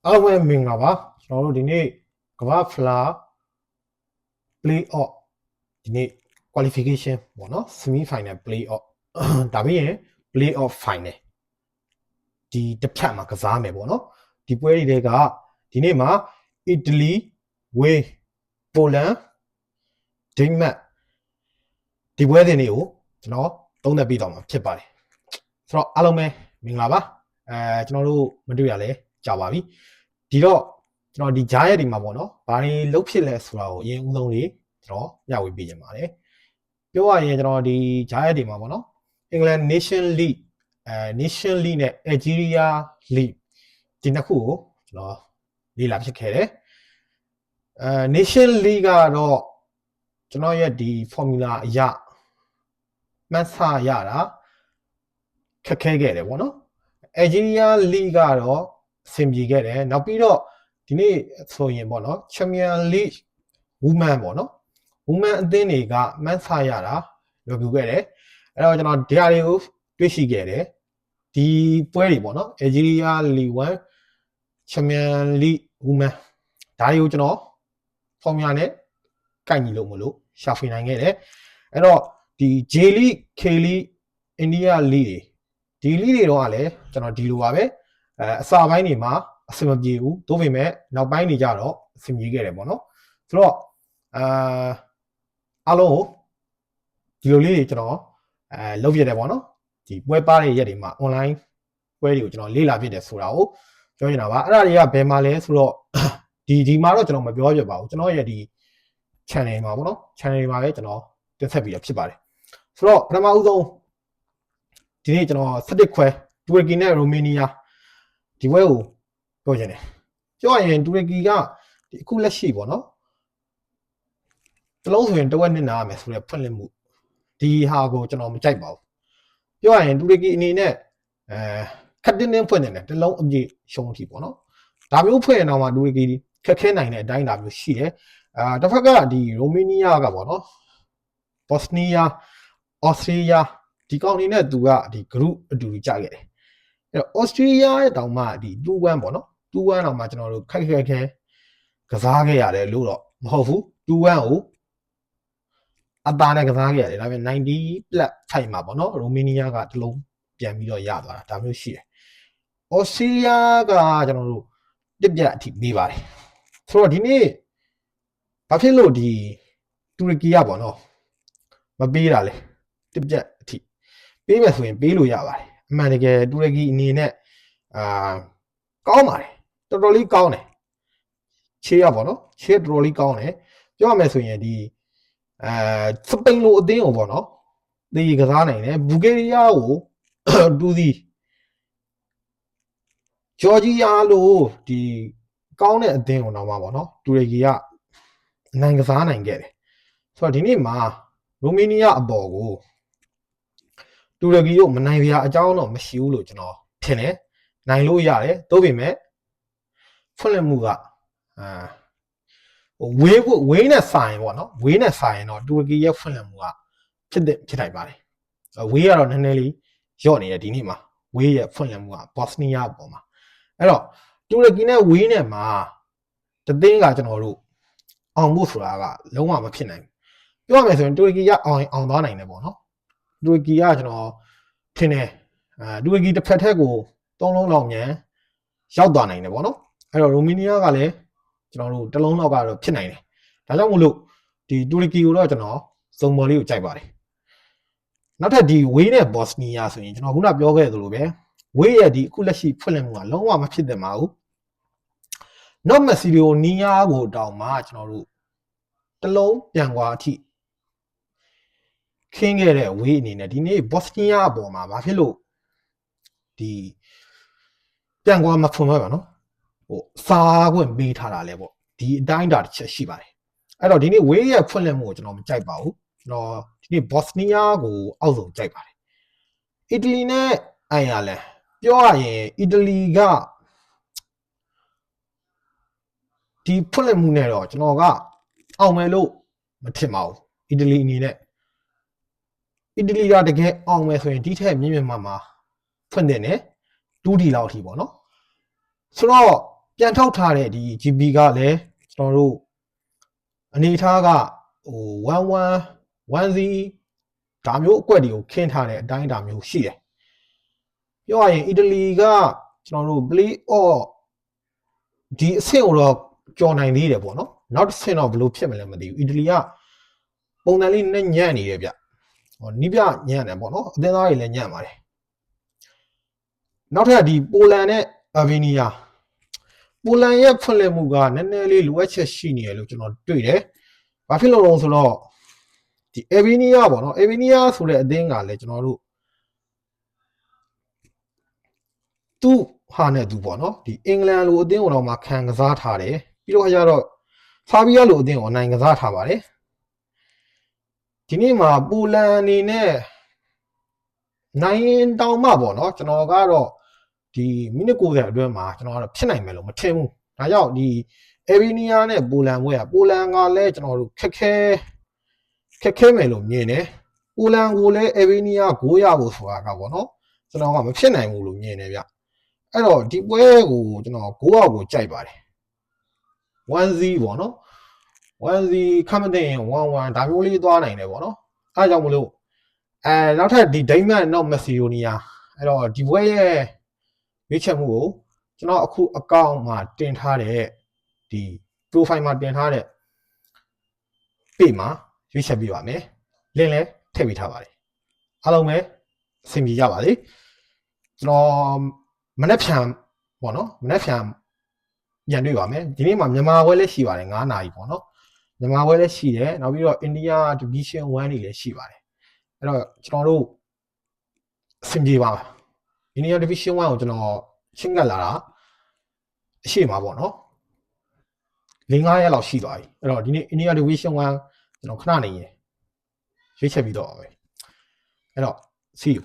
အားလုံးပဲမင်္ဂလာပါကျွန်တော်တို့ဒီနေ့ကမ္ဘာဖလား play off ဒီနေ့ qualification ပေါ့နော် semi final play off ဒါပြီးရင် play off final ဒီတစ်ဖြတ်မှာကစားမယ်ပေါ့နော်ဒီပွဲတွေကဒီနေ့မှာ Italy with Poland Denmark ဒီပွဲစဉ်တွေကိုကျွန်တော်သုံးသပ်ပြီးတော့မှာဖြစ်ပါတယ်ဆိုတော့အားလုံးပဲမင်္ဂလာပါကျွန်တော်တို့မတွေ့ရလဲကြာပါပြီဒီတော့ကျွန်တော်ဒီကြားရက်ဒီမှာပေါ့နော်ဘာတွေလုတ်ဖြစ်လဲဆိုတာကိုအရင်ဦးဆုံးလေးကျွန်တော်ညှဝေပေးခြင်းပါတယ်ပြောရရင်ကျွန်တော်ဒီကြားရက်ဒီမှာပေါ့နော် England Nation League Nation League နဲ့ Algeria League ဒီနှစ်ခုကိုကျွန်တော်လေ့လာဖြစ်ခဲ့တယ်Nation League ကတော့ကျွန်တော်ရဲ့ဒီ formula အရမှတ်ဆရတာခက်ခဲခဲ့တယ်ပေါ့နော် Algeria League ကတော့အဆင်ပြေခဲ့တယ်နောက်ပြီးတော့ဒီနေ့ဆိုရင်ပေါ့နော် Champions League Women ပေါ့နော် Women အသင်းတွေကမှတ်ဆရတာလွယ်ကူခဲ့တယ်အဲ့တော့ကျွန်တော်ဒီဟာတွေကိုတွေ့ရှိခဲ့တယ်ဒီပွဲတွေပေါ့နော် Algeria League 1 Champions League Women ဒါတွေကိုကျွန်တော် formula နဲ့ကိုက်ညီလို့မလို့ရှာဖွေနိုင်ခဲ့တယ်အဲ့တော့ဒီ J League K League India League ဒီ league တွေတော့လည်းကျွန်တော်ဒီလိုပါပဲအစာပိုင်းတွေမှာအဆင်မပြေဘူးသို့ပေမဲ့နောက်ပိုင်းတွေကြတော့အဆင်ပြေခဲ့တယ်ပေါ့နော်ဆိုတော့အားလုံးကိုဒီလိုလေးတွေကျွန်တော်လုပ်ပြတယ်ပေါ့နော်ဒီပွဲပါတဲ့ရက်တွေမှာ online ပွဲတွေကိုကျွန်တော်လေ့လာပြတယ်ဆိုတာကိုပြောနေတာပါအဲ့ဒါတွေကဘယ်မှာလဲဆိုတော့ဒီမှာတော့ကျွန်တော်မပြောပြပါဘူးကျွန်တော်ရဲ့ဒီ channel မှာပေါ့နော် channel မှာပဲကျွန်တော်တင်ဆက်ပြီးတော့ဖြစ်ပါတယ်ဆိုတော့ပထမဦးဆုံးဒီနေ့ကျွန်တော်17ခွဲတူရကီနဲ့ရိုမေးနီးယားဒီပွဲကိုပြောချင်တယ်ပြောရရင်တူရကီကဒီအခုလက်ရှိပေါ့နော်တလုံးဆိုရင်တဝက်နှစ်နာရမယ်ဆိုတဲ့ဖွင့်လှစ်မှုဒီဟာကိုကျွန်တော်မကြိုက်ပါဘူးပြောရရင်တူရကီအနေနဲ့ခက်တင်းဖွင့်နေတယ်တလုံးအပြည့်ရှုံးအထိပေါ့နော်ဒါမျိုးဖွင့်ရင်တော့မှတူရကီခက်ခဲနိုင်တဲ့အတိုင်းဒါမျိုးရှိတယ်တစ်ဖက်ကဒီရိုမေးနီးယားကပေါ့နော်ဘော့စနီးယားအော်စတြေးလျဒီကောင်နေနဲ့သူကဒီ group အတူတူကြခဲ့တယ်အဲ့တော့ Australia ရဲ့တောင်မှဒီ 2-1 ပေါ့နော်2-1တောင်မှကျွန်တော်တို့ခက်ခဲကစားခဲ့ရတယ်လို့တော့မဟုတ်ဘူး2-1ကိုအသားနဲ့ကစားခဲ့ရတယ်ဒါပေမဲ့90 plus ဖိုင်မှာပေါ့နော်ရိုမေးနီးယားကတလုံးပြန်ပြီးတော့ရသွားတာဒါမျိုးရှိတယ် Australia ကကျွန်တော်တို့တစ်ပြက်အထိပေးပါတယ်ဆိုတော့ဒီနေ့ဘာဖြစ်လို့ဒီတူရကီကပေါ့နော်မပေးတာလဲတစ်ပြက်အထိပေးမယ်ဆိုရင်ပေးလို့ရပါတယ်အမှန်တကယ်တူရကီအနေနဲ့ကောင်းပါတယ်တော်တော်လေးကောင်းတယ်ခြေရပေါ့နော်ခြေတော်တော်လေးကောင်းတယ်ပြောရမယ်ဆိုရင်ဒီစပိန်လိုအသင်းကိုပေါ့နော်ဒီကစားနိုင်တယ်ဘူဂေးရီးယားကိုတူစီဂျော်ဂျီယာလိုဒီကောင်းတဲ့အသင်းကိုတော့မှာပေါ့နော်တူရကီကနိုင်ကစားနိုင်ခဲ့တယ်ဆိုတော့ဒီနေ့မှာရိုမေးနီးယားအပေါ်ကိုတူရကီတို့မနိုင်ပြအကြောင်းတော့မရှိဘူးလို့ကျွန်တော်ထင်တယ်နိုင်လို့ရတယ်သို့ပေမဲ့ဖွင့်လှစ်မှုကဝေးနဲ့ဆိုင်ပေါ့နော်ဝေးနဲ့ဆိုင်တော့တူရကီရဲ့ဖွင့်လှစ်မှုကဖြစ်နိုင်ပါတယ်ဝေးကတော့နည်းနည်းလေးယော့နေတယ်ဒီနေ့မှာဝေးရဲ့ဖွင့်လှစ်မှုကဘော့စနီးယားပေါ်မှာအဲ့တော့တူရကီနဲ့ဝေးနဲ့မှာတသင်းကကျွန်တော်တို့အောင်ဖို့ဆိုတာကလုံးဝမဖြစ်နိုင်ဘူးပြောရမယ်ဆိုရင်တူရကီကအောင်သွားနိုင်တယ်ပေါ့နော်တူရကီကကျွန်တော်ထင်တယ်တူရကီတစ်ဖက်ထက်ကို3လုံးလောက်မြန်ရောက်သွားနိုင်တယ်ပေါ့နော်အဲ့တော့ရိုမေးနီးယားကလည်းကျွန်တော်တို့တစ်လုံးလောက်ကတော့ဖြစ်နိုင်တယ်ဒါကြောင့်မို့လို့ဒီတူရကီကိုတော့ကျွန်တော်စုံပေါ်လေးကိုကြိုက်ပါတယ်နောက်ထပ်ဒီဝေးနဲ့ဘော့စနီးယားဆိုရင်ကျွန်တော်ခုနပြောခဲ့သလိုပဲဝေးရဲ့ဒီအခုလက်ရှိဖွင့်လှစ်မှုကလုံးဝမဖြစ်သင့်ပါဘူးနော့မက်ဆီလိုနီးယားကိုတောင်မှကျွန်တော်တို့တစ်လုံးပြန်ကွာအထိခင်းခဲ့တဲ့ဝေးအနေနဲ့ဒီနေ့ဘော့စနီးယားအပေါ်မှာဘာဖြစ်လို့ဒီပြန်ကွာမဖွင့်ပါဘူးနော်ဟိုစားခွင့်ပေးထားတာလဲပေါ့ဒီအတိုင်းတာတစ်ချက်ရှိပါတယ်အဲ့တော့ဒီနေ့ဝေးရဲ့ဖွင့်လှစ်မှုကိုကျွန်တော်မကြိုက်ပါဘူးကျွန်တော်ဒီနေ့ဘော့စနီးယားကိုအောက်ဆုံးကြိုက်ပါတယ်အီတလီနဲ့အိုင်ယာလန်ပြောရရင်အီတလီကဒီဖွင့်လှစ်မှုနဲ့တော့ကျွန်တော်ကအောင်မယ်လို့မထင်ပါဘူးအီတလီအနေနဲ့အီတလီကတကယ်အောင်မယ်ဆိုရင်ဒီထက်မြင့်မြတ်မှာဖွင့်တဲ့နဲ့2D လောက်အထိပေါ့နော်ဆိုတော့ ပြန်ထောက်ထားတဲ့ဒီ GP ကလည်းကျွန်တော်တို့အနေထားကဟို1-1 1-0ဒါမျိုးအကွက်တွေကိုခင်းထားတဲ့အတိုင်းအတာမျိုးရှိတယ်ပြောရရင်အီတလီကကျွန်တော်တို့ play off ဒီအဆင့်ကိုတော့ကြော်နိုင်သေးတယ်ပေါ့နော်နောက်တစ်ဆင့်တော့ဘယ်လိုဖြစ်မလဲမသိဘူးအီတလီကပုံစံလေးနဲ့ညံ့နေတယ်ဗျဟောနီးပြညံ့တယ်ပေါ့နော်အသင်းသားတွေလည်းညံ့ပါတယ်နောက်ထပ်ဒီပိုလန်နဲ့အာဗီနီးယားပိုလန်ရဲ့ဖွင့်လှစ်မှုကနည်းနည်းလေးလိုအပ်ချက်ရှိနေတယ်လို့ကျွန်တော်တွေ့တယ်ဘာဖြစ်လို့လဲဆိုတော့ဒီအာဗီနီးယားပေါ့နော်အာဗီနီးယားဆိုတဲ့အသင်းကလည်းကျွန်တော်တို့သူ့ဟာနဲ့သူပေါ့နော်ဒီအင်္ဂလန်လိုအသင်းကိုတော့မှခံကစားထားတယ်ပြီးတော့ကျတော့ဆာဘီးယားလိုအသင်းကိုနိုင်ကစားထားပါတယ်ဒီနေ့မှာပိုလန်အနေနဲ့နိုင်တောင်မှပေါ့နော်ကျွန်တော်ကတော့ဒီမိနစ်90အတွင်းမှာကျွန်တော်ကတော့ဖြစ်နိုင်မယ်လို့မထင်ဘူးဒါကြောင့်ဒီအေဗီနီးယားနဲ့ပိုလန်ဘွဲကပိုလန်ကလည်းကျွန်တော်တို့ခက်ခဲမယ်လို့မြင်တယ်ပိုလန်ကိုလည်းအေဗီနီးယားဂိုးရဖို့ဆိုတာကပေါ့နော်ကျွန်တော်ကမဖြစ်နိုင်ဘူးလို့မြင်တယ်ဗျအဲ့တော့ဒီပွဲကိုကျွန်တော်ဂိုးအောက်ကိုကြိုက်ပါတယ်1-0ပေါ့နော်1-0ခမတဲ့ရင်1-1ဒါမျိုးလေးသွားနိုင်တယ်ပေါ့နော်အားကြောင့်မလို့နောက်ထပ်ဒီဒိန်းမတ်နောက်မက်ဆီဒိုနီးယားအဲ့တော့ဒီဘွဲရဲ့ရွေးချယ်မှုကိုကျွန်တော်အခုအကောင့်မှာတင်ထားတဲ့ဒီ profile မှာတင်ထားတဲ့ page မှာရွေးချယ်ပြပါမယ်လင်းလည်းထည့်ပေးထားပါတယ်အားလုံးပဲအဆင်ပြေကြပါစေကျွန်တော်မနေ့ဖြန်ပေါ့နော်မနေ့ဖြန်ပြန်တွေ့ပါမယ်ဒီနေ့မှာမြန်မာဘွဲလည်းရှိပါတယ်9နာရီပေါ့နော်မြန်မာဘွဲလည်းရှိတယ်နောက်ပြီးတော့အိန္ဒိယ division 1တွေလည်းရှိပါတယ်အဲ့တော့ကျွန်တော်တို့အဆင်ပြေပါအိန္ဒိယ division 1ကိုကျွန်တော်ရှင်းကပ်လာတာအရှိမှာပေါ့နော်5ရက်လောက်ရှိသွားပြီအဲ့တော့ဒီနေ့အိန္ဒိယ division 1ကျွန်တော်ခဏနေရင်ရွေးချက်ပြီးတော့ပါပဲအဲ့တော့ see you